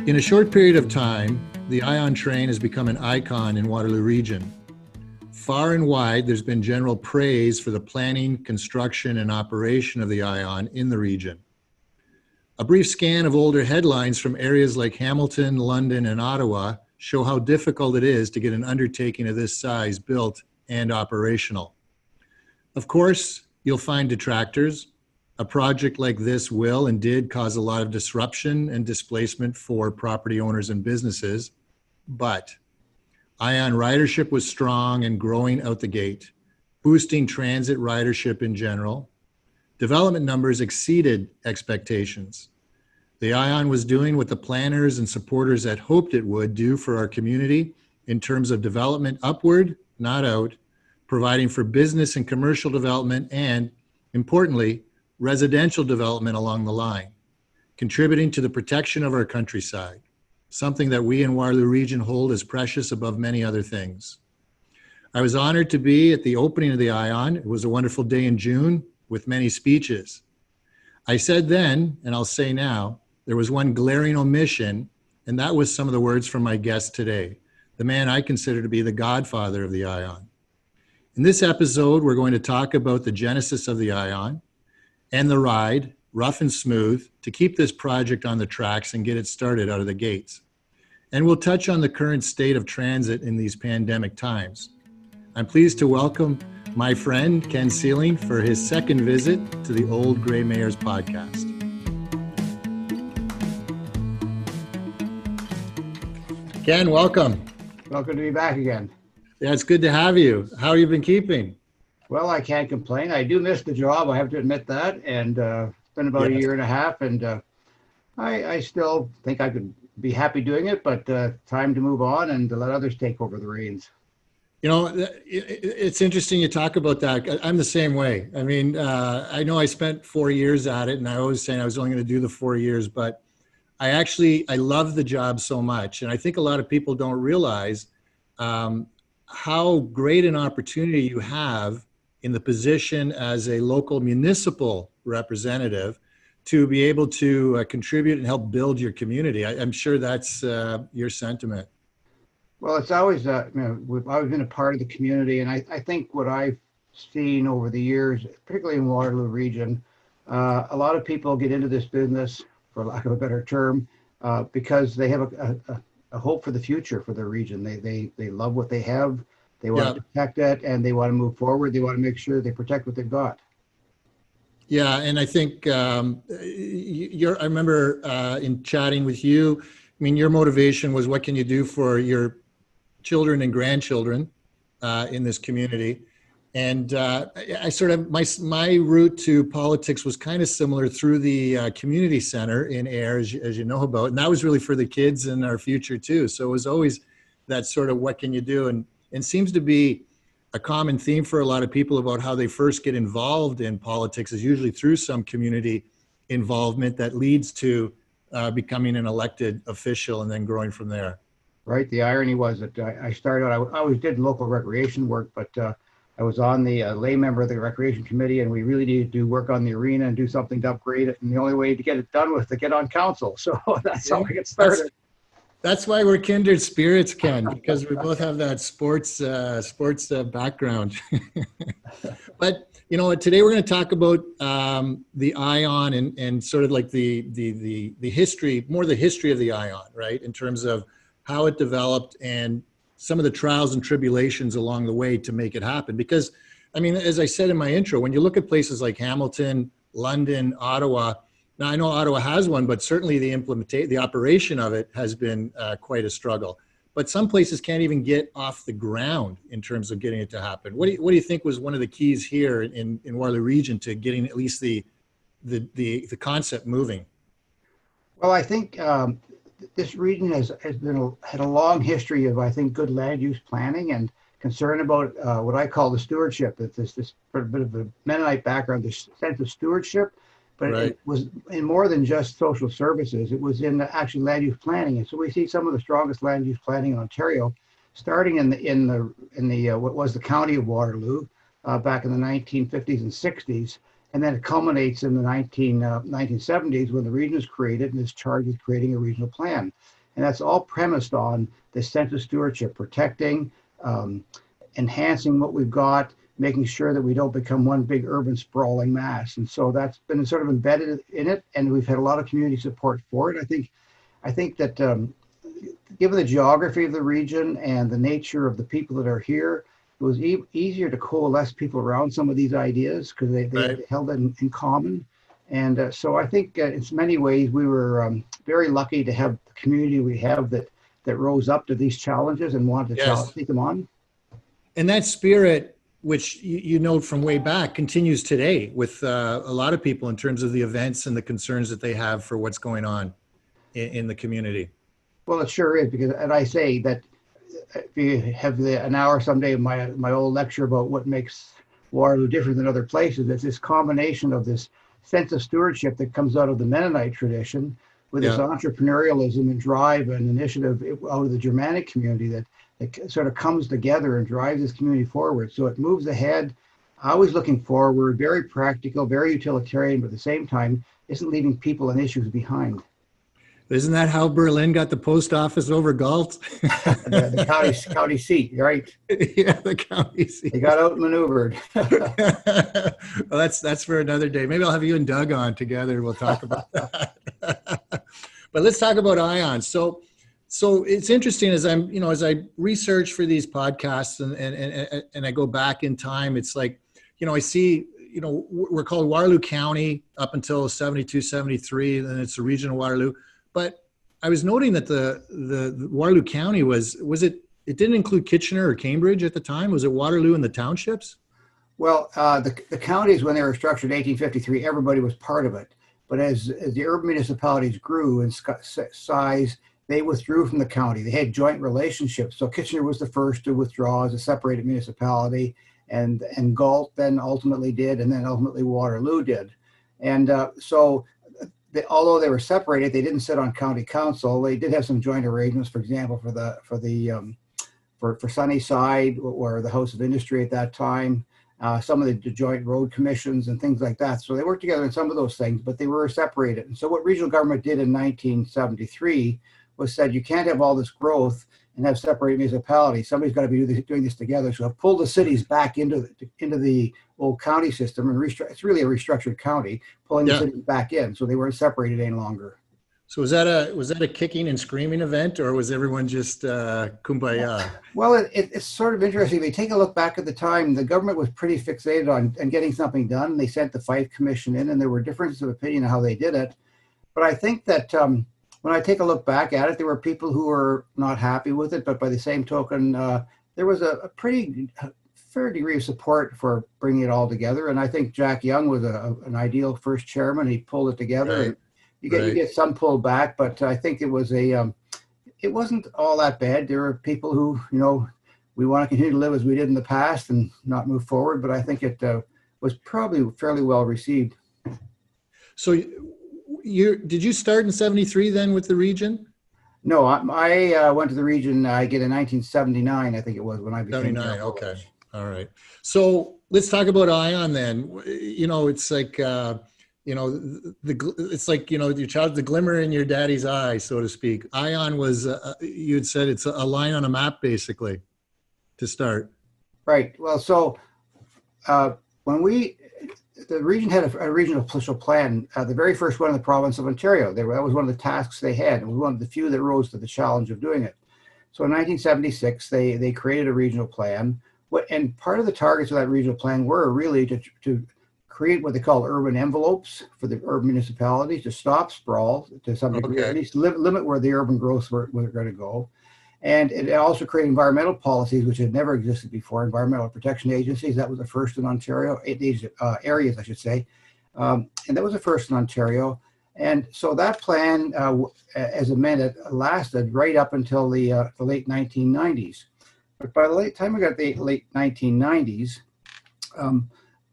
In a short period of time, the Ion train has become an icon in Waterloo Region. Far and wide, there's been general praise for the planning, construction, and operation of the Ion in the region. A brief scan of older headlines from areas like Hamilton, London, and Ottawa show how difficult it is to get an undertaking of this size built and operational. Of course, you'll find detractors. A project like this will and did cause a lot of disruption and displacement for property owners and businesses, but Ion ridership was strong and growing out the gate, boosting transit ridership in general. Development numbers exceeded expectations. The Ion was doing what the planners and supporters had hoped it would do for our community in terms of development upward, not out, providing for business and commercial development and, importantly, residential development along the line, contributing to the protection of our countryside, something that we in Waterloo Region hold as precious above many other things. I was honored to be at the opening of the Ion. It was a wonderful day in June with many speeches. I said then, and I'll say now, there was one glaring omission, and that was some of the words from my guest today, the man I consider to be the godfather of the Ion. In this episode, we're going to talk about the genesis of the Ion and the ride, rough and smooth, to keep this project on the tracks and get it started out of the gates. And we'll touch on the current state of transit in these pandemic times. I'm pleased to welcome my friend, Ken Seiling, for his second visit to the Old Grey Mayors podcast. Ken, welcome. Welcome to be back again. Yeah, it's good to have you. How have you been keeping? Well, I can't complain. I do miss the job. I have to admit that. And it's been about a year and a half. And I still think I could be happy doing it, but time to move on and to let others take over the reins. You know, it's interesting you talk about that. I'm the same way. I mean, I know I spent 4 years at it, and I was saying I was only going to do the 4 years, but I love the job so much. And I think a lot of people don't realize how great an opportunity you have in the position as a local municipal representative to be able to contribute and help build your community. I'm sure that's your sentiment. Well, it's always, we've always been a part of the community. And I think what I've seen over the years, particularly in Waterloo Region, a lot of people get into this business, for lack of a better term, because they have a hope for the future for their region. They love what they have. They want to protect it, and they want to move forward. They want to make sure they protect what they've got. Yeah, and I think I remember in chatting with you, I mean, your motivation was what can you do for your children and grandchildren in this community? And I sort of, my route to politics was kind of similar through the community center in Ayr, as you know about. And that was really for the kids and our future too. So it was always that sort of what can you do? And seems to be a common theme for a lot of people about how they first get involved in politics is usually through some community involvement that leads to becoming an elected official and then growing from there. Right. The irony was that I started out, I always did local recreation work, but I was on the lay member of the recreation committee, and we really needed to work on the arena and do something to upgrade it. And the only way to get it done was to get on council. So that's how I get started. That's why we're kindred spirits, Ken, because we both have that sports background. But you know, today we're going to talk about the Ion and sort of like the history, more the history of the Ion, right? In terms of how it developed and some of the trials and tribulations along the way to make it happen. Because, I mean, as I said in my intro, when you look at places like Hamilton, London, Ottawa. Now, I know Ottawa has one, but certainly the operation of it has been quite a struggle. But some places can't even get off the ground in terms of getting it to happen. What do you think was one of the keys here in Waterloo Region to getting at least the concept moving? Well, I think this region had a long history of, I think, good land use planning and concern about what I call the stewardship. It's this bit of a Mennonite background, this sense of stewardship. But It was in more than just social services. It was in actually land use planning, and so we see some of the strongest land use planning in Ontario, starting in the what was the county of Waterloo back in the 1950s and 60s, And then it culminates in the 1970s when the region is created and is charged with creating a regional plan. And that's all premised on the sense of stewardship, protecting, um, enhancing what we've got, making sure that we don't become one big urban sprawling mass. And so that's been sort of embedded in it, and we've had a lot of community support for it. I think that given the geography of the region and the nature of the people that are here, it was easier to coalesce people around some of these ideas because they Right. held it in common. And so I think in many ways we were very lucky to have the community we have that rose up to these challenges and wanted to Yes. take them on. And that spirit, which you know from way back, continues today with a lot of people in terms of the events and the concerns that they have for what's going on in the community. Well, it sure is because, and I say that if you have an hour someday of my old lecture about what makes Waterloo different than other places, it's this combination of this sense of stewardship that comes out of the Mennonite tradition with this Yeah. entrepreneurialism and drive and initiative out of the Germanic community that sort of comes together and drives this community forward. So it moves ahead, always looking forward, very practical, very utilitarian, but at the same time isn't leaving people and issues behind. Isn't that how Berlin got the post office over Galt? The county seat, right? Yeah, the county seat. They got outmaneuvered. Well, that's for another day. Maybe I'll have you and Doug on together. We'll talk about that. But let's talk about ions. So it's interesting as as I research for these podcasts and I go back in time, it's like, I see, we're called Waterloo County up until 72, 73, then it's the region of Waterloo. But I was noting that the Waterloo County it didn't include Kitchener or Cambridge at the time. Was it Waterloo and the townships? Well, the counties, when they were structured in 1853, everybody was part of it. But as the urban municipalities grew in size, they withdrew from the county. They had joint relationships. So Kitchener was the first to withdraw as a separated municipality, and Galt then ultimately did, and then ultimately Waterloo did. And although they were separated, they didn't sit on county council. They did have some joint arrangements, for example, for Sunnyside, or the House of Industry at that time, some of the joint road commissions and things like that. So they worked together in some of those things, but they were separated. And so what regional government did in 1973 was said, you can't have all this growth and have separated municipalities. Somebody's got to be doing this together. So it pulled the cities back into the old county system, and it's really a restructured county, pulling the cities back in. So they weren't separated any longer. So was that a kicking and screaming event, or was everyone just kumbaya? Well, it's sort of interesting. If you take a look back at the time, the government was pretty fixated on getting something done. They sent the Fife Commission in, and there were differences of opinion on how they did it. But I think that when I take a look back at it, there were people who were not happy with it. But by the same token, there was a fair degree of support for bringing it all together. And I think Jack Young was an ideal first chairman. He pulled it together. Right. You get some pulled back, but I think it wasn't all that bad. There were people who, we want to continue to live as we did in the past and not move forward. But I think it was probably fairly well received. So did you start in 73 then with the region? No, I went to the region, I get in 1979, I think it was, when I became 79, okay. All right. So let's talk about ION then. It's like, it's like, your child, the glimmer in your daddy's eye, so to speak. ION was, you had said it's a line on a map, basically, to start. Right. Well, so when the region had a regional official plan, the very first one in the province of Ontario. That was one of the tasks they had. It was one of the few that rose to the challenge of doing it. So in 1976, they created a regional plan. And part of the targets of that regional plan were really to create what they call urban envelopes for the urban municipalities, to stop sprawl to some degree, at least limit where the urban growth were going to go. And it also created environmental policies, which had never existed before, environmental protection agencies. That was the first in Ontario, areas, I should say. And that was the first in Ontario. And so that plan, as amended, lasted right up until the late 1990s. But by the time we got the late 1990s,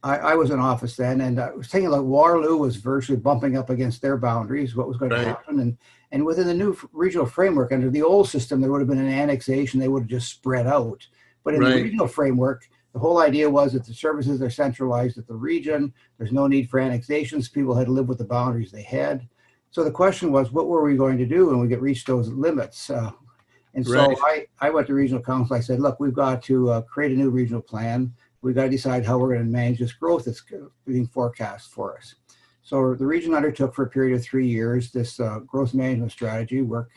I was in office then, and I was thinking like Waterloo was virtually bumping up against their boundaries, what was going to happen. And within the new regional framework, under the old system, there would have been an annexation. They would have just spread out. But in the regional framework, The whole idea was that the services are centralized at the region. There's no need for annexations. People had to live with the boundaries they had. So the question was, what were we going to do when we get reached those limits? And so Right. I went to regional council. I said, look, we've got to create a new regional plan. We've got to decide how we're going to manage this growth that's being forecast for us. So the region undertook for a period of 3 years this growth management strategy work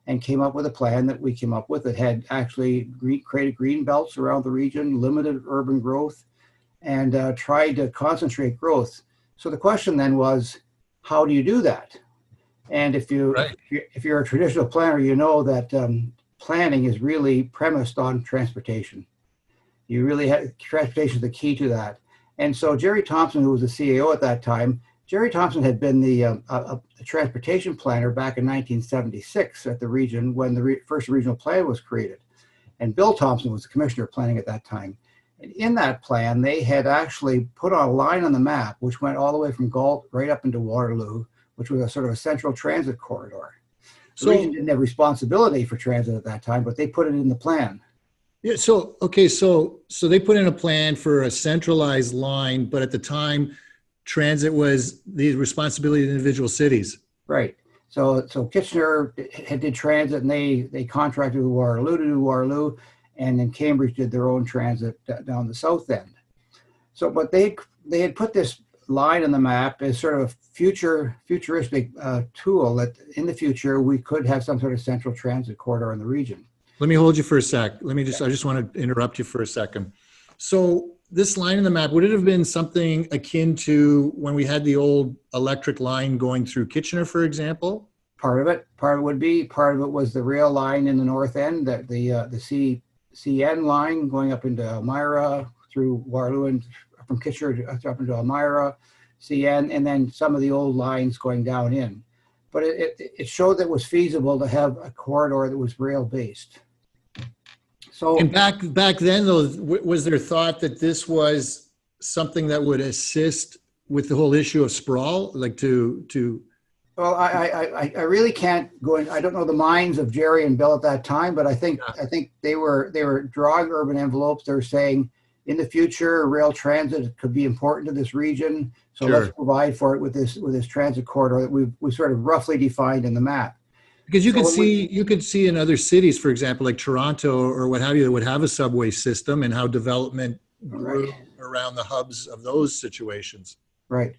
and came up with a plan that we came up with that had actually created green belts around the region, limited urban growth, and tried to concentrate growth. So the question then was, how do you do that? And Right. if you're a traditional planner, you know that planning is really premised on transportation. You really have transportation is the key to that. And so Jerry Thompson, who was the CAO at that time, Jerry Thompson had been the transportation planner back in 1976 at the region when the first regional plan was created. And Bill Thompson was the commissioner of planning at that time. And in that plan, they had actually put on a line on the map, which went all the way from Galt right up into Waterloo, which was a sort of a central transit corridor. The region So, didn't have responsibility for transit at that time, but they put it in the plan. yeah, so okay, so they put in a plan for a centralized line, but at the time, transit was the responsibility of the individual cities. Right. So Kitchener did transit, and they contracted with Waterloo to do Waterloo, and then Cambridge did their own transit down the south end. So, but they had put this line on the map as sort of a futuristic tool that in the future we could have some sort of central transit corridor in the region. Let me hold you for a sec. I just want to interrupt you for a second. So this line in the map, would it have been something akin to when we had the old electric line going through Kitchener, for example? Part of it would be, part of it was the rail line in the north end, that the CN line going up into Elmira through Waterloo and from Kitchener up into Elmira, CN, and then some of the old lines going down in. But it showed that it was feasible to have a corridor that was rail based. So, And back then, though, was there thought that this was something that would assist with the whole issue of sprawl, like to? well, I really can't go in. I don't know the minds of Jerry and Bill at that time, but I think they were drawing urban envelopes. They were saying in the future rail transit could be important to this region, so Sure. let's provide for it with this transit corridor that we sort of roughly defined in the map. Because So when you could see in other cities, for example, like Toronto or what have you, that would have a subway system and how development right, grew around the hubs of those situations. right.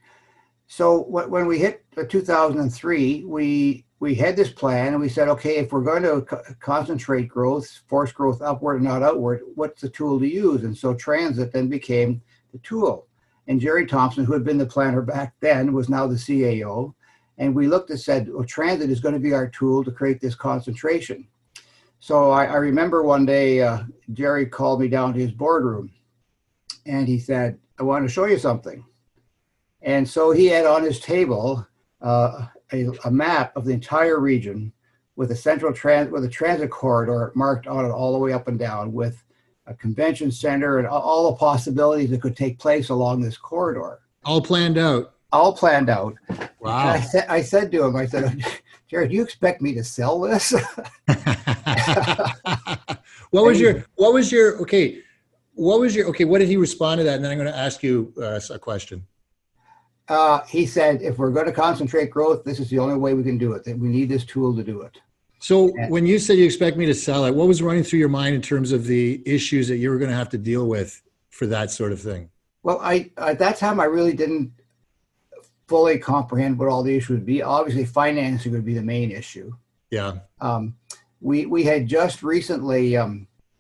So when we hit 2003, we had this plan and we said, okay, if we're going to concentrate growth, force growth upward and not outward, what's the tool to use? And so transit then became the tool. And Jerry Thompson, who had been the planner back then, was now the CAO. And we looked and said, well, transit is going to be our tool to create this concentration. So I remember one day, Jerry called me down to his boardroom and he said, I want to show you something. And so he had on his table a map of the entire region with a transit corridor marked on it all the way up and down, with a convention center and all the possibilities that could take place along this corridor. All planned out. All planned out. Wow. And I said to him, I said, Jared, do you expect me to sell this? What was your, okay, what did he respond to that? And then I'm going to ask you a question. He said, if we're going to concentrate growth, this is the only way we can do it. That we need this tool to do it. So when you said you expect me to sell it, what was running through your mind in terms of the issues that you were going to have to deal with for that sort of thing? Well, at that time, I really didn't fully comprehend what all the issues would be. Obviously, financing would be the main issue. Yeah. We had just recently,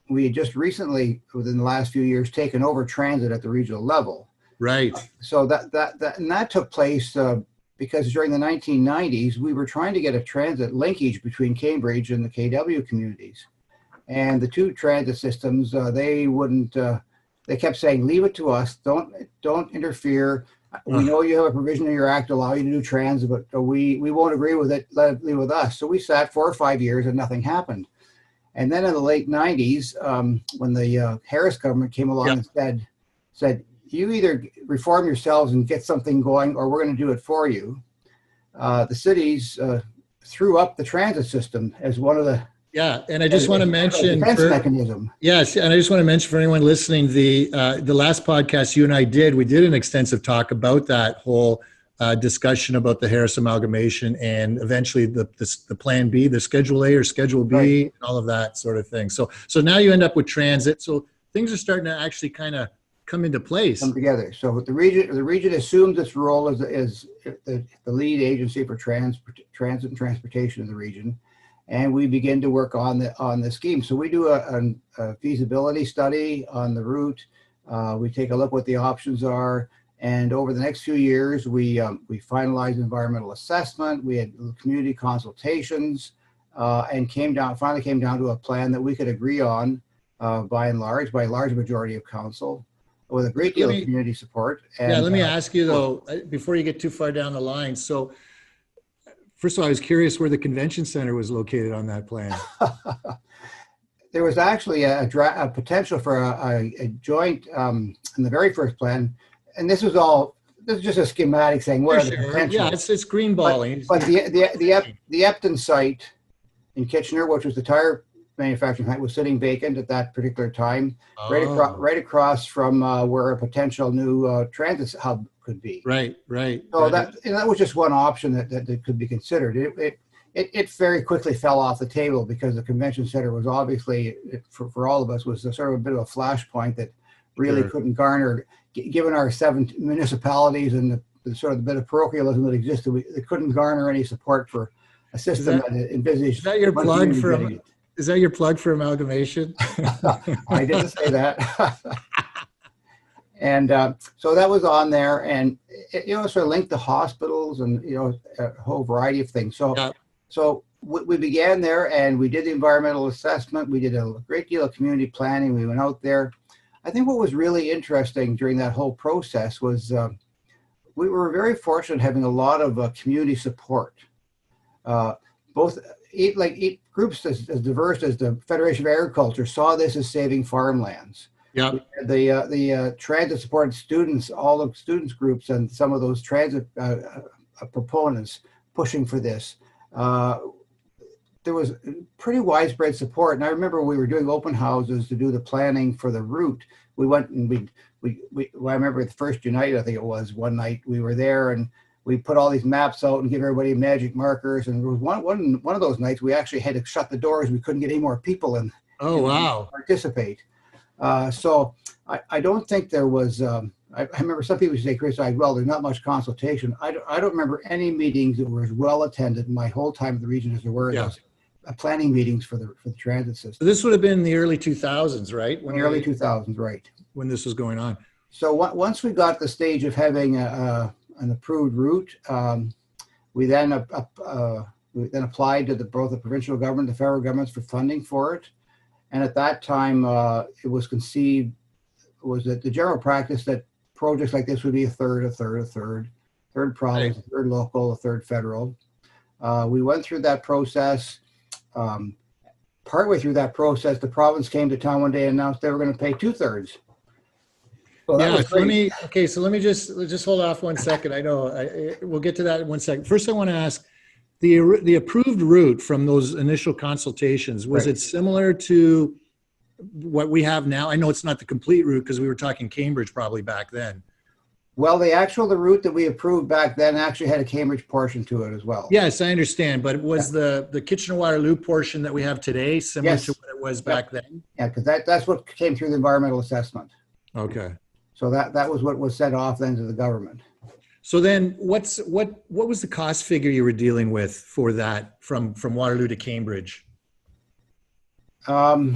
within the last few years, taken over transit at the regional level. Right. So that took place because during the 1990s, we were trying to get a transit linkage between Cambridge and the KW communities. And the two transit systems, they wouldn't, they kept saying, leave it to us, don't interfere. We know you have a provision in your act to allow you to do transit, but we won't agree with it, let it leave with us. So we sat 4 or 5 years and nothing happened. And then in the late 90s, when the Harris government came along and said, you either reform yourselves and get something going, or we're going to do it for you. The cities threw up the transit system as one of the Yeah, and I just want to It's a mention defense for mechanism. yes, and I just want to mention for anyone listening, the last podcast you and I did, we did an extensive talk about that whole discussion about the Harris amalgamation and eventually the Plan B, the Schedule A or Schedule B, Right. and all of that sort of thing. So now you end up with transit. So things are starting to actually kind of come into place. Come together. So the region assumes its role as the lead agency for transit and transportation in the region, and we begin to work on the scheme. So we do a feasibility study on the route. We take a look what the options are, and over the next few years, we finalized environmental assessment. We had community consultations, and finally came down to a plan that we could agree on by a large majority of council, with a great deal of community support. And, yeah, let me ask you though, before you get too far down the line. So first of all, I was curious where the convention center was located on that plan. There was actually a potential for a joint in the very first plan, and this is just a schematic saying what are the potentials. Yeah, it's greenballing. But the Epton site in Kitchener, which was the tire manufacturing plant, was sitting vacant at that particular time, right across from where a potential new transit hub could be. Right. So that was just one option that could be considered. It very quickly fell off the table because the convention center was obviously, for all of us, was sort of a bit of a flashpoint that really couldn't garner, given our 7 municipalities and the sort of the bit of parochialism that existed, it couldn't garner any support for a system that envisaged. Is that your plug for? Is that your plug for amalgamation? I didn't say that. And so that was on there, and it, sort of linked to hospitals and a whole variety of things. So we began there, and we did the environmental assessment. We did a great deal of community planning. We went out there. I think what was really interesting during that whole process was we were very fortunate having a lot of community support. Both groups as diverse as the Federation of Agriculture saw this as saving farmlands. Yeah. The transit supported students, all the students groups, and some of those transit proponents pushing for this. There was pretty widespread support, and I remember we were doing open houses to do the planning for the route. We went and I remember the first Unite, I think it was, one night we were there and we put all these maps out and give everybody magic markers. And there was one of those nights we actually had to shut the doors. We couldn't get any more people in. Oh, wow. Participate. So I don't think there was, I remember some people say, criticize, well, there's not much consultation. I don't remember any meetings that were as well attended my whole time in the region as there were those planning meetings for the transit system. So this would have been in the early 2000s, right? In the early 2000s, right. When this was going on. So once we got the stage of having an approved route, we then applied to both the provincial government, the federal governments for funding for it. And at that time, it was conceived, was that the general practice that projects like this would be a third province, a third local, a third federal. We went through that process. Partway through that process, the province came to town one day and announced they were going to pay 2/3. So let me just hold off 1 second. I know we'll get to that in 1 second. First, I want to ask the approved route from those initial consultations. Was it similar to what we have now? I know it's not the complete route because we were talking Cambridge probably back then. Well, the route that we approved back then actually had a Cambridge portion to it as well. Yes, I understand. But was the Kitchener-Waterloo portion that we have today similar to what it was back then? Yeah, because that's what came through the environmental assessment. Okay. So that was what was sent off then to the government. So then what was the cost figure you were dealing with for that from Waterloo to Cambridge? Well,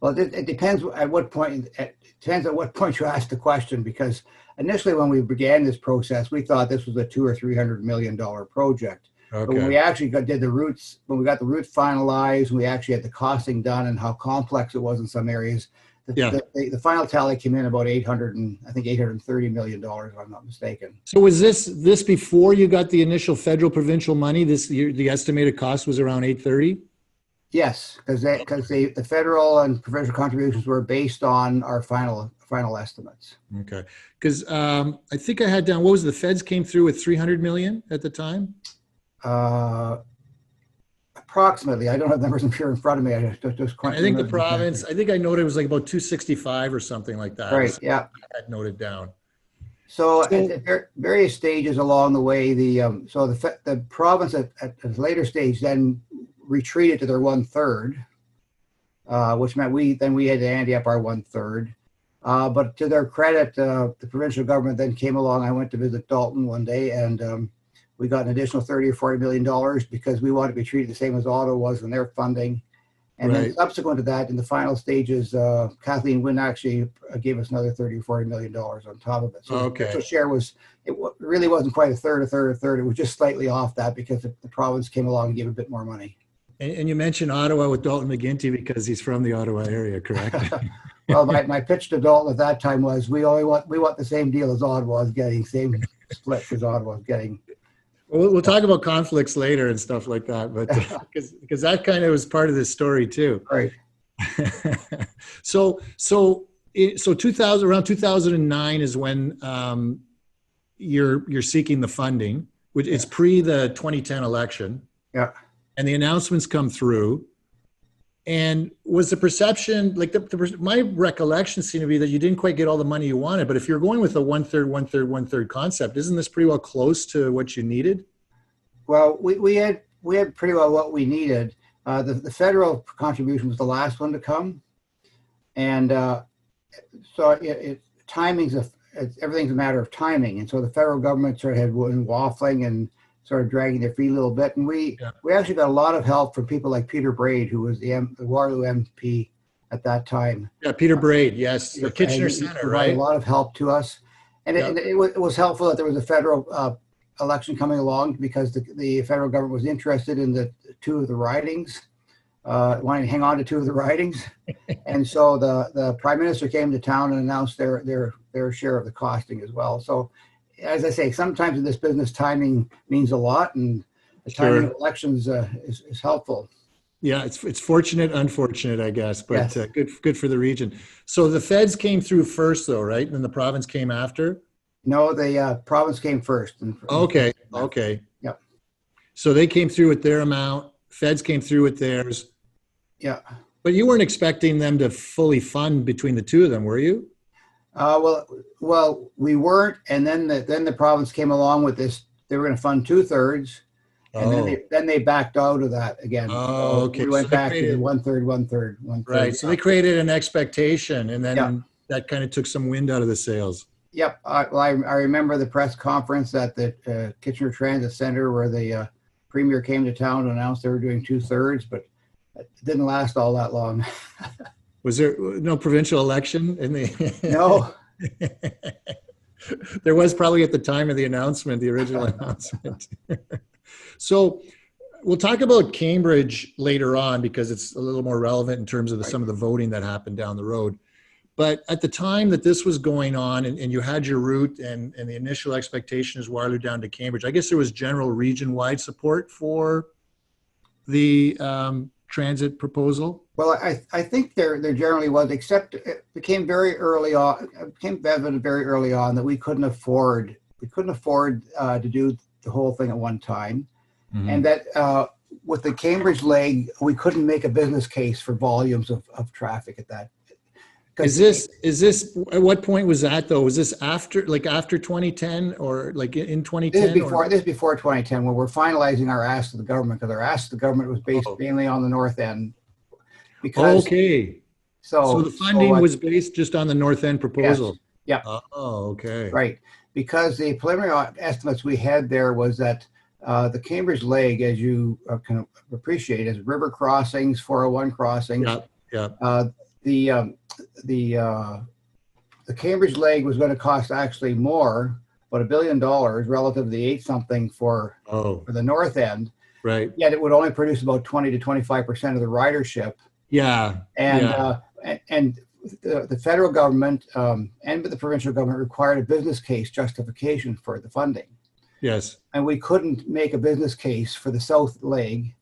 it depends at what point. It depends at what point you ask the question, because initially when we began this process, we thought this was a $200 or $300 million project. Okay. But when we actually did the routes, when we got the route finalized, we actually had the costing done and how complex it was in some areas. The final tally came in about $830 million, if I'm not mistaken. So was this before you got the initial federal provincial money? The estimated cost was around $830? Yes, because the federal and provincial contributions were based on our final estimates. Okay, because I think I had down, what was the feds came through with $300 million at the time? approximately. I don't have numbers here in front of me. I just And I think the province, I think I noted it was like about 265 or something like that. Right. Yeah. I had noted down. So So, at various stages along the way, the province at a later stage then retreated to their 1/3, which meant we had to ante up our 1/3. But to their credit, the provincial government then came along. I went to visit Dalton one day, and we got an additional $30 or $40 million because we wanted to be treated the same as Ottawa was in their funding. And then right. subsequent to that, in the final stages, Kathleen Wynne actually gave us another $30 or $40 million on top of it. So the Okay. official share really wasn't quite a third. It was just slightly off that because the province came along and gave a bit more money. And you mentioned Ottawa with Dalton McGuinty because he's from the Ottawa area, correct? Well, my pitch to Dalton at that time was we want the same deal as Ottawa is getting, same split as Ottawa is getting. We'll talk about conflicts later and stuff like that, but because that kind of was part of this story too. Right. So 2000, around 2009 is when you're seeking the funding, which is pre the 2010 election. Yeah. And the announcements come through. And was the perception, like my recollection seemed to be that you didn't quite get all the money you wanted, but if you're going with a 1/3, 1/3, 1/3 concept, isn't this pretty well close to what you needed? Well, we had pretty well what we needed. The federal contribution was the last one to come, and so everything's a matter of timing. And so the federal government sort of had been waffling and sort of dragging their feet a little bit. And we actually got a lot of help from people like Peter Braid, who was the Waterloo MP at that time. Yeah, Peter Braid, yes, the Kitchener Center, right? A lot of help to us, and it was helpful that there was a federal election coming along because the federal government was interested in the two of the ridings, wanting to hang on to two of the ridings, and so the Prime Minister came to town and announced their share of the costing as well. So, as I say, sometimes in this business, timing means a lot, and the timing of elections is helpful. Yeah, it's fortunate, unfortunate, I guess, but Yes. Good for the region. So the feds came through first, though, right? And then the province came after? No, the province came first. Okay. Yep. So they came through with their amount, feds came through with theirs. Yeah. But you weren't expecting them to fully fund between the two of them, were you? Well, we weren't, and then the province came along with this. They were going to fund 2/3, and then they backed out of that again. Oh, okay. We went back to 1/3, 1/3, 1/3. Right. So they created an expectation, and then that kind of took some wind out of the sails. Yep. I remember the press conference at the Kitchener Transit Center where the premier came to town to announce they were doing 2/3, but it didn't last all that long. Was there no provincial election in the? No. There was probably at the time of the announcement, the original announcement. So we'll talk about Cambridge later on because it's a little more relevant in terms of some of the voting that happened down the road. But at the time that this was going on and you had your route and the initial expectation is Waterloo down to Cambridge, I guess there was general region-wide support for the transit proposal? Well, I think there generally was, except it became very early on. It became evident very early on that we couldn't afford to do the whole thing at one time, and that with the Cambridge leg, we couldn't make a business case for volumes of traffic at that. Is this at what point was that though? Was this after 2010 or like in 2010? This is before 2010 when we're finalizing our ask to the government, because our ask to the government was based mainly on the north end. Because, so the funding was based just on the north end proposal. Yes. Yeah. Oh, okay. Right. Because the preliminary estimates we had there was that the Cambridge leg, as you can appreciate, is river crossings, 401 crossings. Yeah. The Cambridge leg was going to cost actually more, about $1 billion relative to the 8-something for the north end. Right. Yet it would only produce about 20 to 25% of the ridership. Yeah. And the federal government and the provincial government required a business case justification for the funding. Yes. And we couldn't make a business case for the south leg.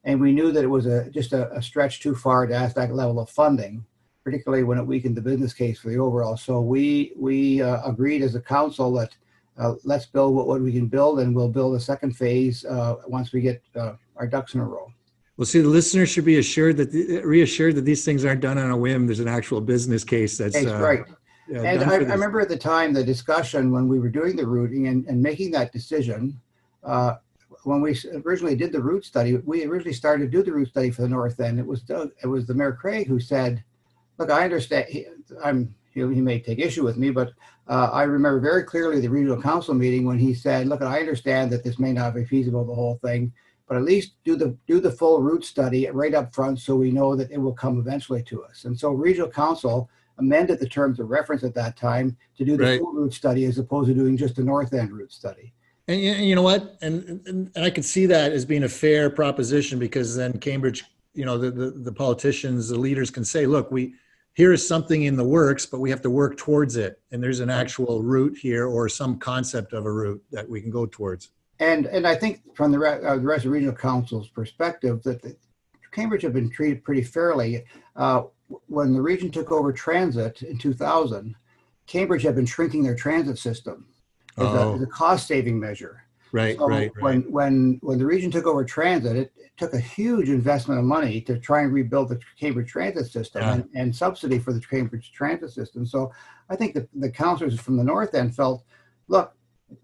And we knew that it was just a stretch too far to ask that level of funding, particularly when it weakened the business case for the overall. So we agreed as a council that let's build what we can build, and we'll build a second phase once we get our ducks in a row. Well, see, the listeners should be reassured that these things aren't done on a whim. There's an actual business case that's It's right. And done I for this. remember at the time the discussion when we were doing the routing and making that decision. Uh, when we originally did the route study, we originally started to do the route study for the north end. It was the Mayor Craig who said, "Look, I understand. He may take issue with me, but I remember very clearly the regional council meeting when he said, "Look, I understand that this may not be feasible, the whole thing, but at least do the full route study right up front, so we know that it will come eventually to us." And so regional council amended the terms of reference at that time to do the Right. full route study as opposed to doing just the north end route study. And you know what? And I could see that as being a fair proposition, because then Cambridge, the politicians, the leaders can say, look, here is something in the works, but we have to work towards it. And there's an actual route here, or some concept of a route that we can go towards. And I think from the rest of regional council's perspective, that Cambridge have been treated pretty fairly. When the region took over transit in 2000, Cambridge had been shrinking their transit system as a cost-saving measure. Right, so right. When the region took over transit, it took a huge investment of money to try and rebuild the Cambridge transit system and subsidy for the Cambridge transit system. So I think that the councillors from the north end felt, look,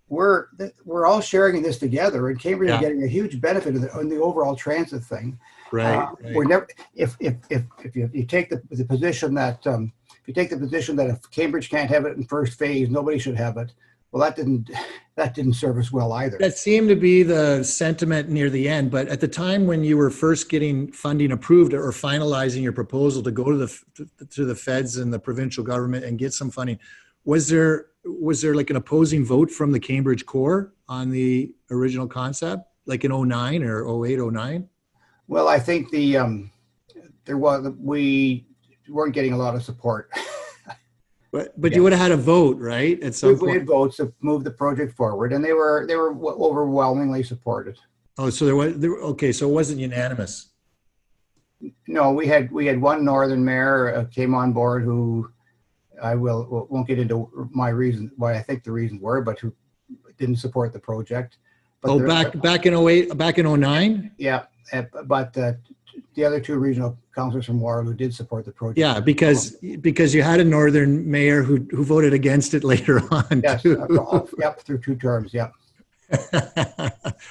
we're all sharing in this together, and Cambridge is getting a huge benefit in the overall transit thing. Right. We're never, if you take the position that if Cambridge can't have it in first phase, nobody should have it. Well, that didn't serve us well either. That seemed to be the sentiment near the end. But at the time when you were first getting funding approved or finalizing your proposal to go to the feds and the provincial government and get some funding, was there like an opposing vote from the Cambridge core on the original concept, like in 09 or 08, 09? Well, I think we weren't getting a lot of support. But you would have had a vote, right? At some point. We had votes to move the project forward, and they were overwhelmingly supported. Oh, so okay, so it wasn't unanimous. No, we had one northern mayor came on board who I won't get into my reason why I think the reasons were, but who didn't support the project. But back in 08, back in 09? Yeah, but the other two regional councillors from Waterloo did support the project. Yeah, because you had a northern mayor who voted against it later on. Yes, through two terms. Yep.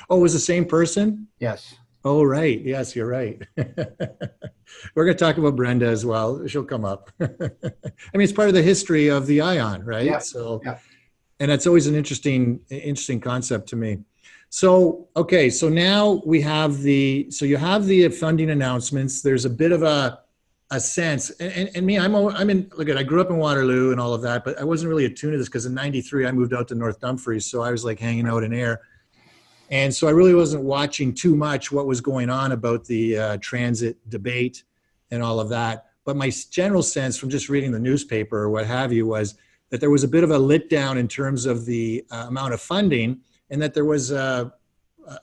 Oh, it was the same person? Yes. Oh, right. Yes, you're right. We're going to talk about Brenda as well. She'll come up. I mean, it's part of the history of the ION, right? Yep. So, yep. And that's always an interesting concept to me. So, okay, so now you have the funding announcements. There's a bit of a sense, and me, I grew up in Waterloo and all of that, but I wasn't really attuned to this because in '93 I moved out to North Dumfries, so I was like hanging out in Ayr. And so I really wasn't watching too much what was going on about the transit debate and all of that. But my general sense from just reading the newspaper or what have you was that there was a bit of a let down in terms of the amount of funding, and that there was a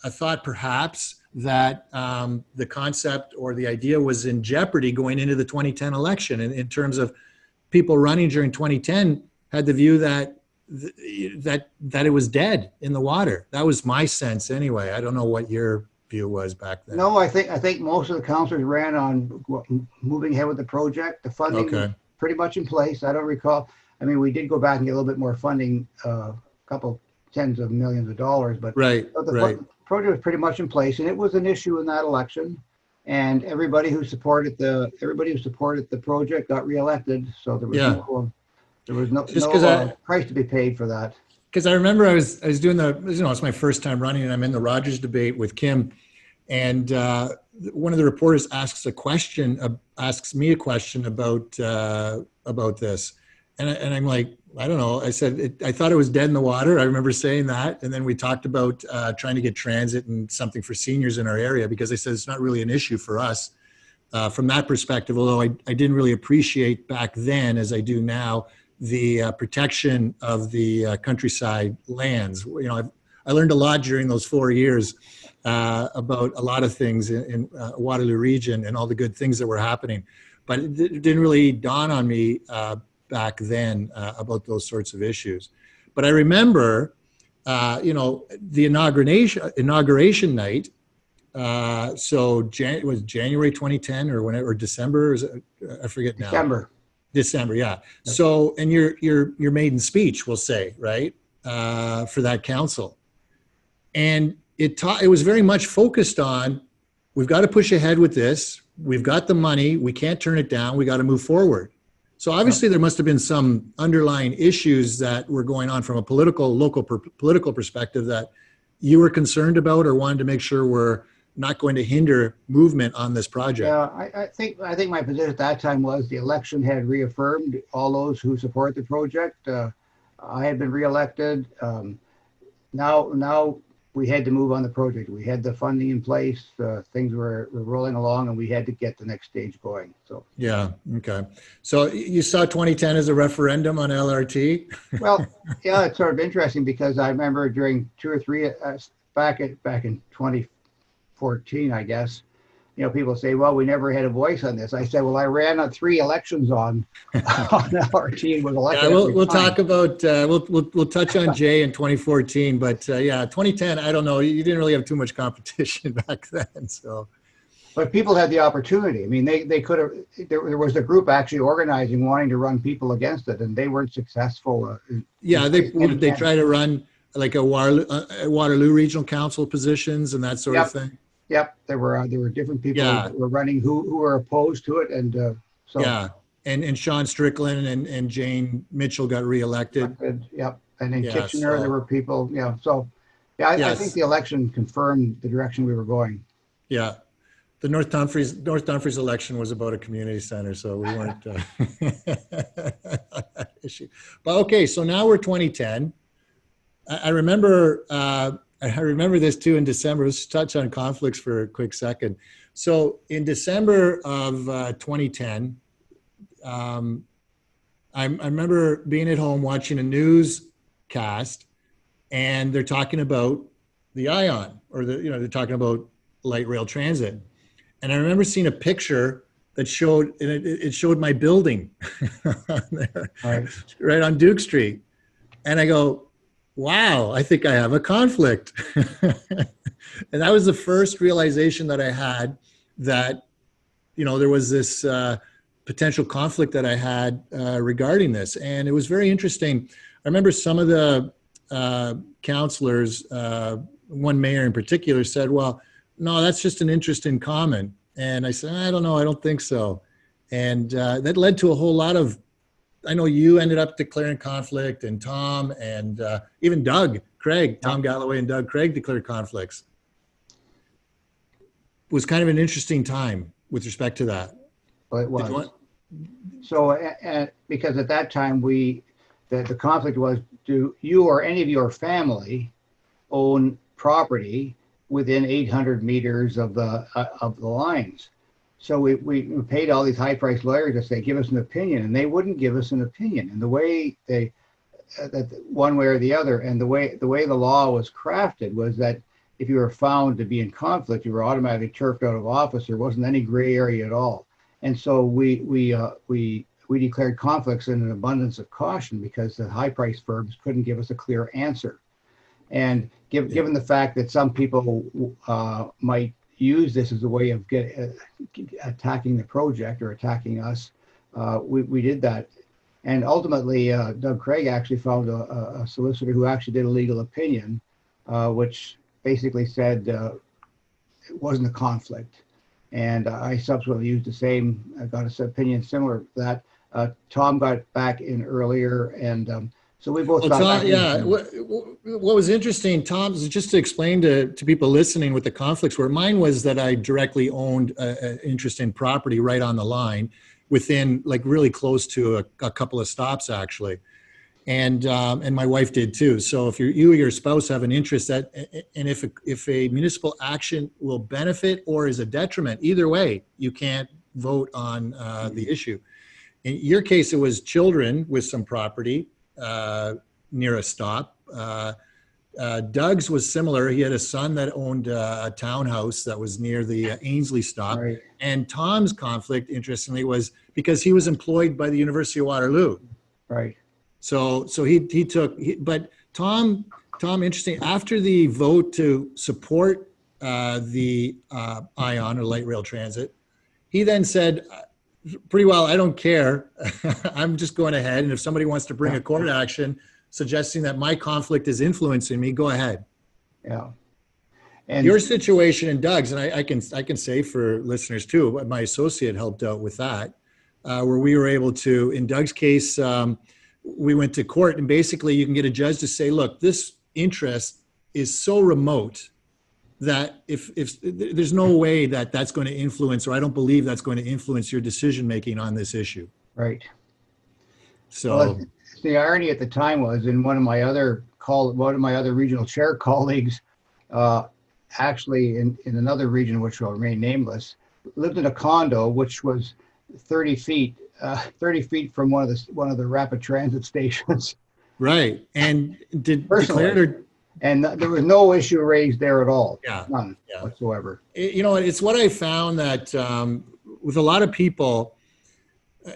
thought perhaps that the concept or the idea was in jeopardy going into the 2010 election. And in terms of people running during 2010 had the view that it was dead in the water. That was my sense anyway. I don't know what your view was back then. No, I think most of the councillors ran on moving ahead with the project. The funding was pretty much in place. I don't recall. I mean, we did go back and get a little bit more funding, a couple tens of millions of dollars, but the project was pretty much in place, and it was an issue in that election. And everybody who supported the project got reelected. So there was no price to be paid for that. Because I remember I was doing it's my first time running, and I'm in the Rogers debate with Kim, and one of the reporters asks me a question about this, and I'm like, I don't know. I said I thought it was dead in the water. I remember saying that, and then we talked about trying to get transit and something for seniors in our area, because they said it's not really an issue for us from that perspective. Although I didn't really appreciate back then, as I do now, the protection of the countryside lands. I learned a lot during those 4 years about a lot of things in Waterloo region and all the good things that were happening, but it didn't really dawn on me back then about those sorts of issues. But I remember, the inauguration night, So it was January 2010 or whenever, or December, I forget now. December, yeah. So, and your maiden speech, we'll say, right, for that council, and it was very much focused on, we've got to push ahead with this. We've got the money. We can't turn it down. We got to move forward. So obviously there must have been some underlying issues that were going on from a local political perspective that you were concerned about or wanted to make sure were not going to hinder movement on this project. Yeah, I think my position at that time was the election had reaffirmed all those who support the project. I had been reelected. Now we had to move on the project. We had the funding in place. Things were rolling along, and we had to get the next stage going. So yeah, okay. So you saw 2010 as a referendum on LRT? Well, yeah, it's sort of interesting because I remember during 2 or 3 back in 2014, I guess. People say, well, we never had a voice on this. I said, well, I ran on 3 elections on LRT and was elected. Yeah, we'll talk about, we'll touch on Jay in 2014, but yeah, 2010, I don't know. You didn't really have too much competition back then, so. But people had the opportunity. I mean, they could have, there was a group actually organizing, wanting to run people against it, and they weren't successful. Yeah, they try to run like a Waterloo Regional Council positions and that sort of thing. Yep, there were different people who were running who were opposed to it, and so yeah, and Sean Strickland and Jane Mitchell got reelected. Yep, and in Kitchener there were people. Yeah, so I think the election confirmed the direction we were going. Yeah, the North Dumfries election was about a community center, so we weren't issue. But okay, so now we're 2010. I remember this too in December. Let's touch on conflicts for a quick second. So in December of 2010, I remember being at home watching a newscast, and they're talking about the ION, or they're talking about light rail transit. And I remember seeing a picture that showed, and it showed my building on there, right on Duke Street. And I go, wow, I think I have a conflict. And that was the first realization that I had that, there was this potential conflict that I had regarding this. And it was very interesting. I remember some of the counselors, one mayor in particular, said, well, no, that's just an interest in common. And I said, I don't know, I don't think so. And that led to a whole lot of, I know you ended up declaring conflict, and Tom, and even Doug Craig, Tom Galloway and Doug Craig declared conflicts. It was kind of an interesting time with respect to that. Well, it was. So, because at that time the conflict was, do you or any of your family own property within 800 meters of the lines? So we paid all these high-priced lawyers to say, give us an opinion, and they wouldn't give us an opinion. And the way that one way or the other, and the way the law was crafted was that if you were found to be in conflict, you were automatically turfed out of office. There wasn't any gray area at all. And so we declared conflicts in an abundance of caution because the high-priced firms couldn't give us a clear answer. And given the fact that some people might use this as a way of attacking the project or attacking us, we did that. And ultimately, Doug Craig actually found a solicitor who actually did a legal opinion, which basically said it wasn't a conflict. And I subsequently used the same, I got an opinion similar to that. Tom got back in earlier, and so we both got back in. Yeah, what was interesting, Tom, is just to explain to people listening what the conflicts were. Mine was that I directly owned an interest in property right on the line, within, like, really close to a couple of stops, actually. And my wife did too. So if you or your spouse have an interest that, and if a municipal action will benefit or is a detriment, either way, you can't vote on the issue. In your case, it was children with some property near a stop. Doug's was similar. He had a son that owned a townhouse that was near the Ainsley stop. Right. And Tom's conflict, interestingly, was because he was employed by the University of Waterloo. Right. So but Tom, interesting, after the vote to support the ION or light rail transit. He then said, pretty well, I don't care. I'm just going ahead. And if somebody wants to bring a court action suggesting that my conflict is influencing me, go ahead. Yeah. And your situation and Doug's, and I can say for listeners too, my associate helped out with that, where we were able to, in Doug's case, we went to court, and basically you can get a judge to say, look, this interest is so remote that if there's no way that that's going to influence, or I don't believe that's going to influence your decision making on this issue. right. So Well, the irony at the time was, in one of my other regional chair colleagues, actually in another region which will remain nameless, lived in a condo which was 30 feet from one of the rapid transit stations. right, and declared or. And there was no issue raised there at all. Yeah. None Yeah. whatsoever. You know, it's what I found that with a lot of people,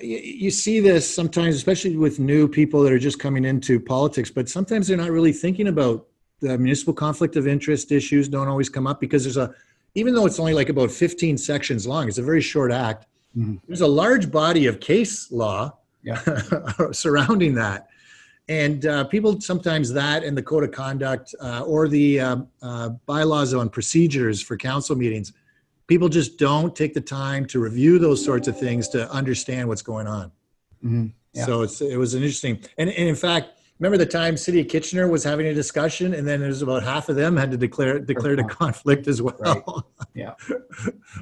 you see this sometimes, especially with new people that are just coming into politics, but sometimes they're not really thinking about the municipal conflict of interest issues. Don't always come up because even though it's only like about 15 sections long, it's a very short act. Mm-hmm. There's a large body of case law surrounding that. And people sometimes that and the code of conduct or the bylaws on procedures for council meetings, people just don't take the time to review those sorts of things to understand what's going on. Mm-hmm. Yeah. So it was an interesting, and in fact, remember the time City of Kitchener was having a discussion, and then there's about half of them had to declare a conflict as well. Right. Yeah.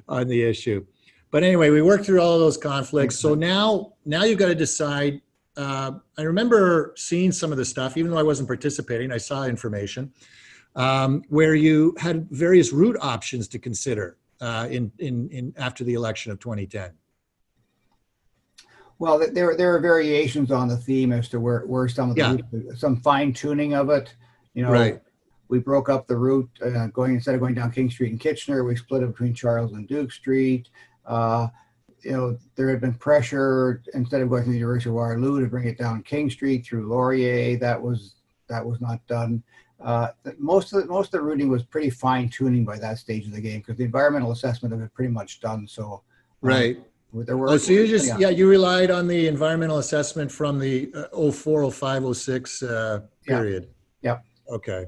On the issue. But anyway, we worked through all of those conflicts. So now you've got to decide. I remember seeing some of the stuff, even though I wasn't participating, I saw information where you had various route options to consider in after the election of 2010. Well, there are variations on the theme as to where some of the route, some fine tuning of it. You know, right. We broke up the route instead of going down King Street in Kitchener, we split it between Charles and Duke Street. You know, there had been pressure instead of going to the University of Waterloo to bring it down King Street through Laurier. That was not done. Most of the routing was pretty fine tuning by that stage of the game because the environmental assessment had been pretty much done. So right. There were, so you just you relied on the environmental assessment from the 04, 05, 06 period. Yeah. Okay.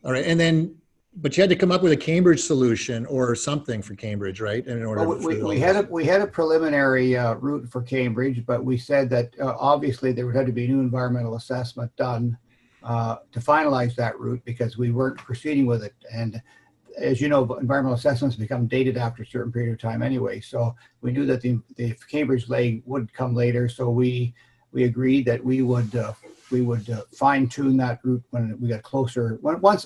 All right, and then. But you had to come up with a Cambridge solution or something for Cambridge, right? And in order, we had a preliminary route for Cambridge, but we said that obviously there would have to be a new environmental assessment done to finalize that route because we weren't proceeding with it. And as you know, environmental assessments become dated after a certain period of time anyway. So we knew that the Cambridge leg would come later. So we agreed that we would fine tune that route when we got closer. Once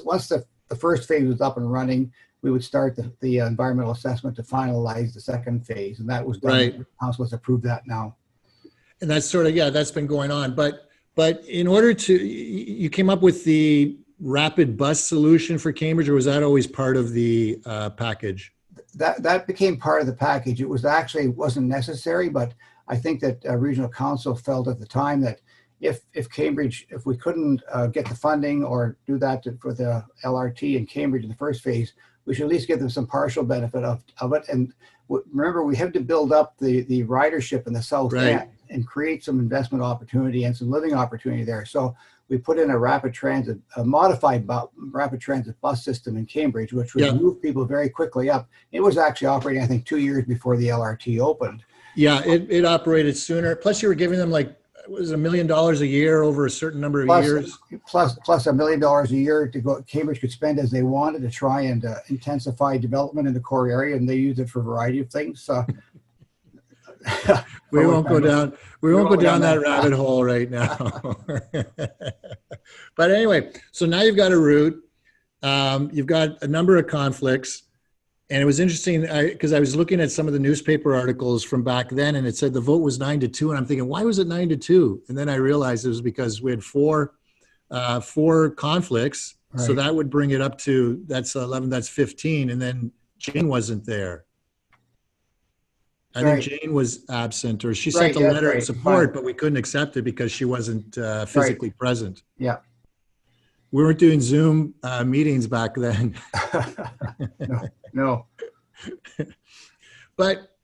the first phase was up and running, we would start the environmental assessment to finalize the second phase. And that was done. Right. The council has approved that now. And that's sort of, that's been going on. But in order to, you came up with the rapid bus solution for Cambridge, or was that always part of the package? That became part of the package. It wasn't necessary, but I think that regional council felt at the time that if we couldn't get the funding or do that for the LRT in Cambridge in the first phase, we should at least give them some partial benefit of it. And remember, we have to build up the ridership in the south end and create some investment opportunity and some living opportunity there. So we put in a modified rapid transit bus system in Cambridge, which would move people very quickly up. It was actually operating, I think, 2 years before the LRT opened. Yeah, it operated sooner. Plus, you were giving them was $1 million a year over a certain number of years? Plus $1 million a year to go. Cambridge could spend as they wanted to try and intensify development in the core area, and they use it for a variety of things. We won't go down that rabbit hole right now. But anyway, so now you've got a route. You've got a number of conflicts. And it was interesting because I was looking at some of the newspaper articles from back then, and it said the vote was 9-2. And I'm thinking, why was it 9-2? And then I realized it was because we had four conflicts. Right. So that would bring it up to, that's 11, that's 15. And then Jane wasn't there. I think Jane was absent, or she sent a letter of support, but we couldn't accept it because she wasn't physically present. Yeah. We weren't doing Zoom meetings back then. No, no. But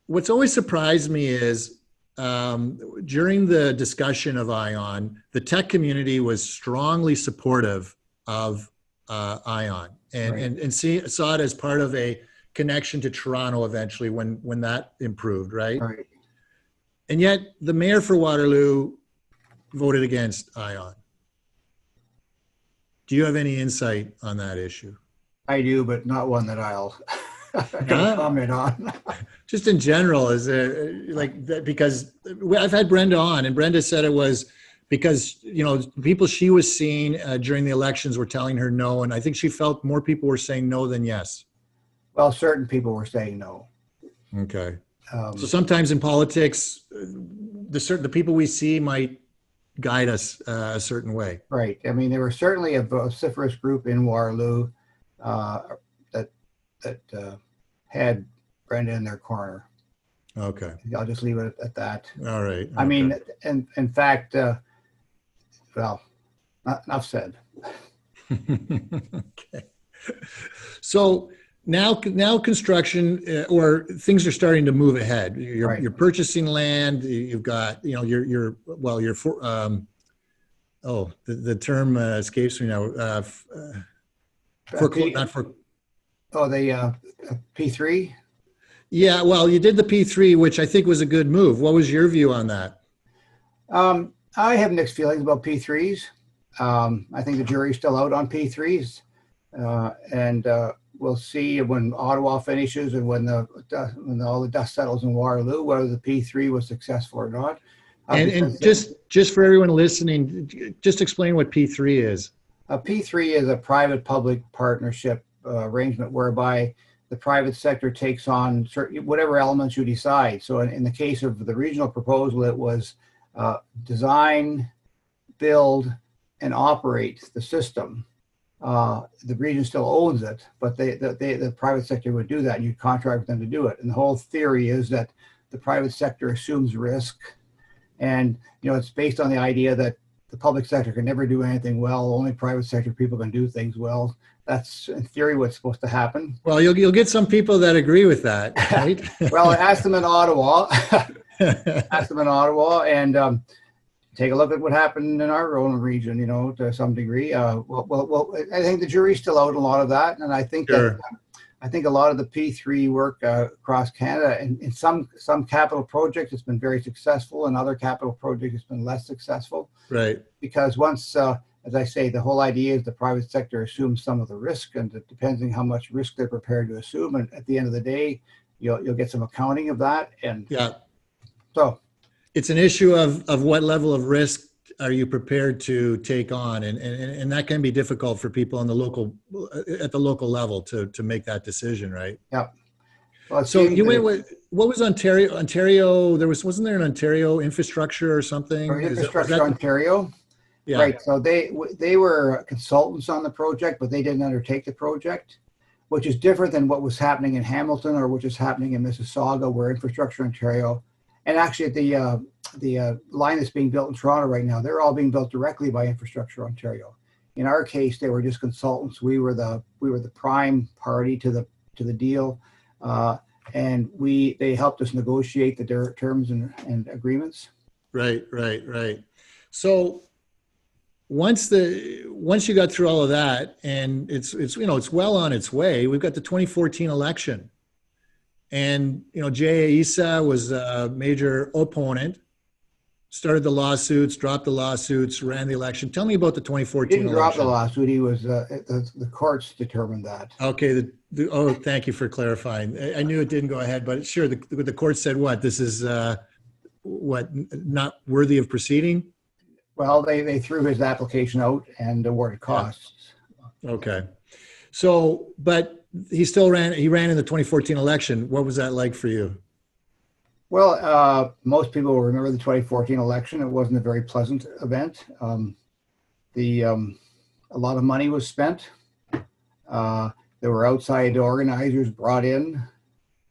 what's always surprised me is during the discussion of ION, the tech community was strongly supportive of ION and, Right. saw it as part of a connection to Toronto eventually when that improved, right? Right. And yet the mayor for Waterloo voted against ION. Do you have any insight on that issue? I do, but not one that I'll Yeah. comment on. Just in general, is there like that? Because I've had Brenda on, and Brenda said it was because people she was seeing during the elections were telling her no, and I think she felt more people were saying no than yes. Well, certain people were saying no. Okay. So sometimes in politics, the people we see might guide us a certain way. Right. I mean, there was certainly a vociferous group in Waterloo that had Brenda in their corner. Okay. I'll just leave it at that. All right. I mean, and in fact, well, enough said. Okay. So now construction or things are starting to move ahead. You're purchasing land. You've got the term escapes me now. The P3. Yeah, well, you did the P3, which I think was a good move. What was your view on that? I have mixed feelings about P3s. I think the jury's still out on P3s, and we'll see when Ottawa finishes and when all the dust settles in Waterloo whether the P3 was successful or not. And just for everyone listening, just explain what P3 is. A P3 is a private-public partnership arrangement whereby the private sector takes on whatever elements you decide. So in the case of the regional proposal, it was design, build, and operate the system. The region still owns it, but the private sector would do that, and you'd contract with them to do it. And the whole theory is that the private sector assumes risk, and it's based on the idea that the public sector can never do anything well. Only private sector people can do things well. That's in theory what's supposed to happen. Well, you'll get some people that agree with that, right? Well, ask them in Ottawa. Ask them in Ottawa, and take a look at what happened in our own region. To some degree. Well, I think the jury's still out on a lot of that, and I think sure. I think a lot of the P3 work across Canada, and in some capital projects, it's been very successful, and other capital projects, it's been less successful. Right. Because once, as I say, the whole idea is the private sector assumes some of the risk, and it depends on how much risk they're prepared to assume. And at the end of the day, you'll get some accounting of that. And yeah, so it's an issue of what level of risk are you prepared to take on, and that can be difficult for people at the local level to make that decision, right? Yeah. Well, so you went with what was Ontario? Ontario, wasn't there an Ontario infrastructure or something? Or Infrastructure Ontario. Yeah. Right. So they were consultants on the project, but they didn't undertake the project, which is different than what was happening in Hamilton or which is happening in Mississauga, where Infrastructure Ontario, and actually the line that's being built in Toronto right now, they're all being built directly by Infrastructure Ontario. In our case, they were just consultants. We were the prime party to the deal, and they helped us negotiate the terms and agreements. Right. So once you got through all of that, and it's well on its way, we've got the 2014 election, and Jay Issa was a major opponent, started the lawsuits, dropped the lawsuits, ran the election. Tell me about the 2014 election. He didn't drop the lawsuit. He was the courts determined that. Okay. Thank you for clarifying. I knew it didn't go ahead, but sure, the court said what? This is not worthy of proceeding? Well, they threw his application out and awarded costs. Yeah. Okay. So, but he still ran in the 2014 election. What was that like for you? Well, most people will remember the 2014 election. It wasn't a very pleasant event. A lot of money was spent. There were outside organizers brought in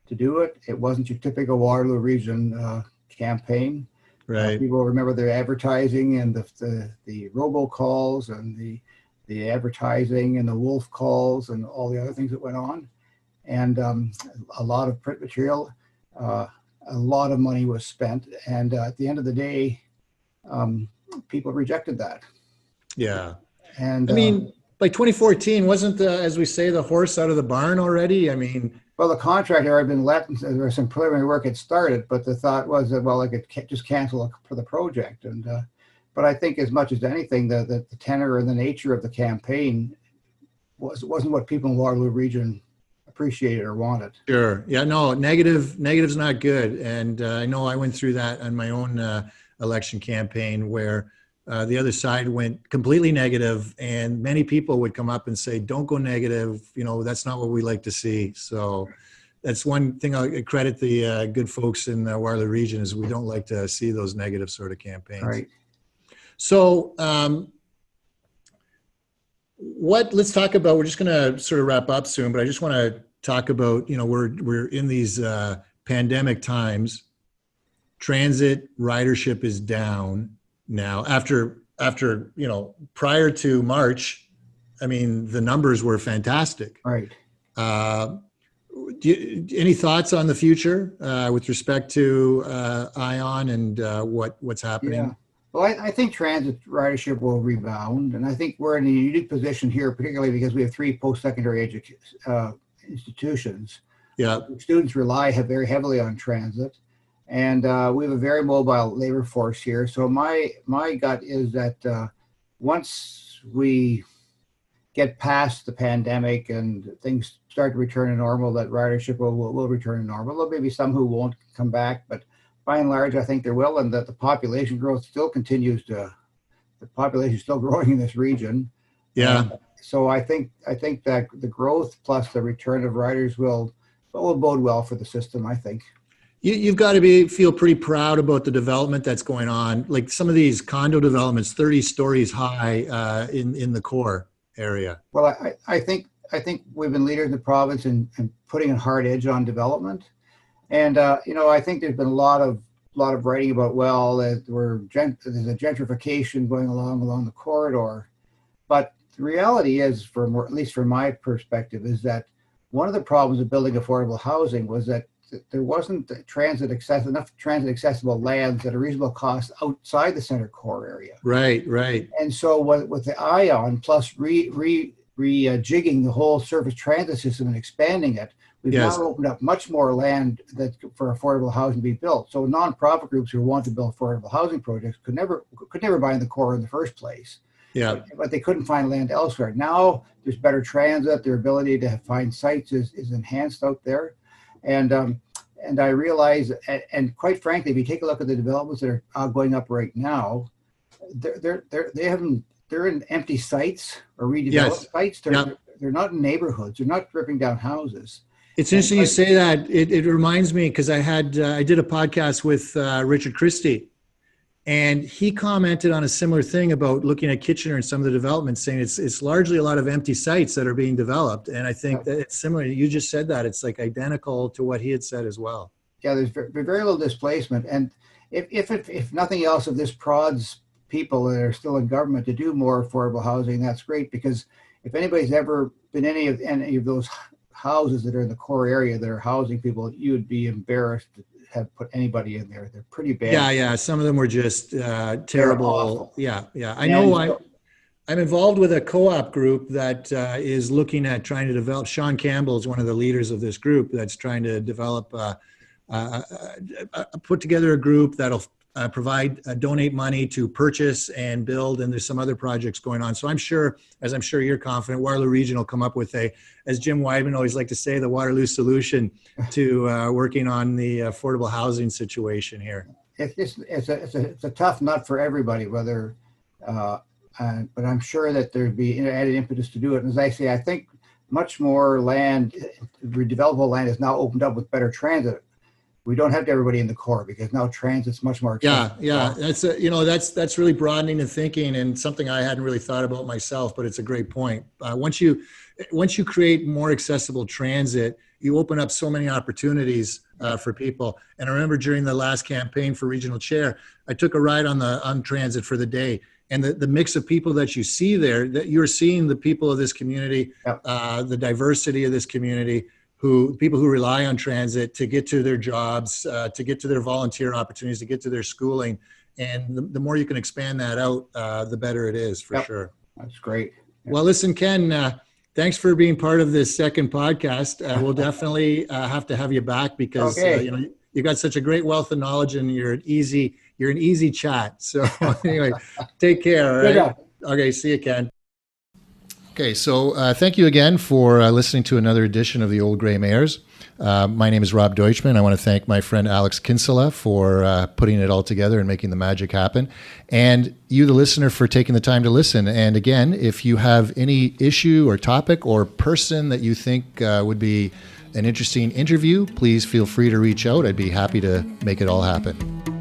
to do it. It wasn't your typical Waterloo Region campaign. Right. People remember the advertising and the robocalls and the the advertising and the wolf calls and all the other things that went on. And a lot of print material, a lot of money was spent. And at the end of the day, people rejected that. Yeah. And I mean, by 2014, wasn't the, as we say, the horse out of the barn already? I mean, well, the contract had already been let, and there was some preliminary work had started, but the thought was that, well, I could just cancel for the project. And but I think as much as anything, the tenor and the nature of the campaign wasn't what people in Waterloo Region appreciated or wanted. sure. Yeah, no, negative's not good. And I know I went through that on my own election campaign where the other side went completely negative, and many people would come up and say, don't go negative. You know, that's not what we like to see. So that's one thing I'll credit the good folks in the Waterloo Region is we don't like to see those negative sort of campaigns. Right. So let's talk about, we're just going to sort of wrap up soon, but I just want to talk about, you know, we're in these pandemic times. Transit ridership is down now after, you know, prior to March. I mean, the numbers were fantastic. Right. Any thoughts on the future with respect to ION and what's happening? Yeah. Well, I think transit ridership will rebound, and I think we're in a unique position here, particularly because we have 3 post-secondary institutions. Yeah. Students rely very heavily on transit, and we have a very mobile labor force here. So my gut is that once we get past the pandemic and things start to return to normal, that ridership will return to normal. There may be some who won't come back, but by and large, I think there will, and that the population growth still continues the population is still growing in this region. Yeah. So I think that the growth plus the return of riders will bode well for the system, I think. You've got to feel pretty proud about the development that's going on. Like some of these condo developments, 30 stories high in the core area. Well, I think we've been leaders in the province in putting a hard edge on development. And you know, I think there's been a lot of writing about, well, there's a gentrification going along the corridor, but the reality is, at least from my perspective, is that one of the problems of building affordable housing was that there wasn't enough transit accessible lands at a reasonable cost outside the center core area. Right, right. And so with the ION plus rejigging the whole surface transit system and expanding it, we've now opened up much more land for affordable housing to be built. So nonprofit groups who want to build affordable housing projects could never buy in the core in the first place. Yeah. But they couldn't find land elsewhere. Now there's better transit. Their ability to find sites is enhanced out there. And I realize, and quite frankly, if you take a look at the developments that are going up right now, they're in empty sites or redeveloped sites. They're not in neighborhoods. They're not ripping down houses. It's interesting you say that. It reminds me, because I did a podcast with Richard Christie, and he commented on a similar thing about looking at Kitchener and some of the developments, saying it's largely a lot of empty sites that are being developed. And I think that it's similar. You just said that. It's like identical to what he had said as well. Yeah, there's very little displacement. And if nothing else, if this prods people that are still in government to do more affordable housing, that's great, because if anybody's ever been any of those houses that are in the core area that are housing people, you would be embarrassed to have put anybody in there. They're pretty bad. Yeah. Some of them were just terrible. Yeah. I know. I'm involved with a co-op group that is looking at trying to develop. Sean Campbell is one of the leaders of this group that's trying to develop, put together a group that'll donate money to purchase and build, and there's some other projects going on. So I'm sure you're confident, Waterloo Region will come up with as Jim Weidman always like to say, the Waterloo solution to working on the affordable housing situation here. It's a tough nut for everybody, but I'm sure that there'd be added impetus to do it. And as I say, I think much more land, redevelopable land, is now opened up with better transit. We don't have everybody in the core because now transit's much more accessible. Yeah. That's really broadening the thinking, and something I hadn't really thought about myself, but it's a great point. Once you create more accessible transit, you open up so many opportunities for people. And I remember during the last campaign for regional chair, I took a ride on transit for the day, and the mix of people that you see there, that you're seeing the people of this community, Yep. The diversity of this community, people who rely on transit to get to their jobs, to get to their volunteer opportunities, to get to their schooling. And the more you can expand that out, the better it is, for sure. That's great. Well, listen, Ken, thanks for being part of this second podcast. We'll definitely have to have you back because you got such a great wealth of knowledge, and you're an easy chat. So anyway, take care. All right. Okay. See you, Ken. Okay. So thank you again for listening to another edition of the Old Gray Mayors. My name is Rob Deutschman. I want to thank my friend Alex Kinsella for putting it all together and making the magic happen. And you, the listener, for taking the time to listen. And again, if you have any issue or topic or person that you think would be an interesting interview, please feel free to reach out. I'd be happy to make it all happen.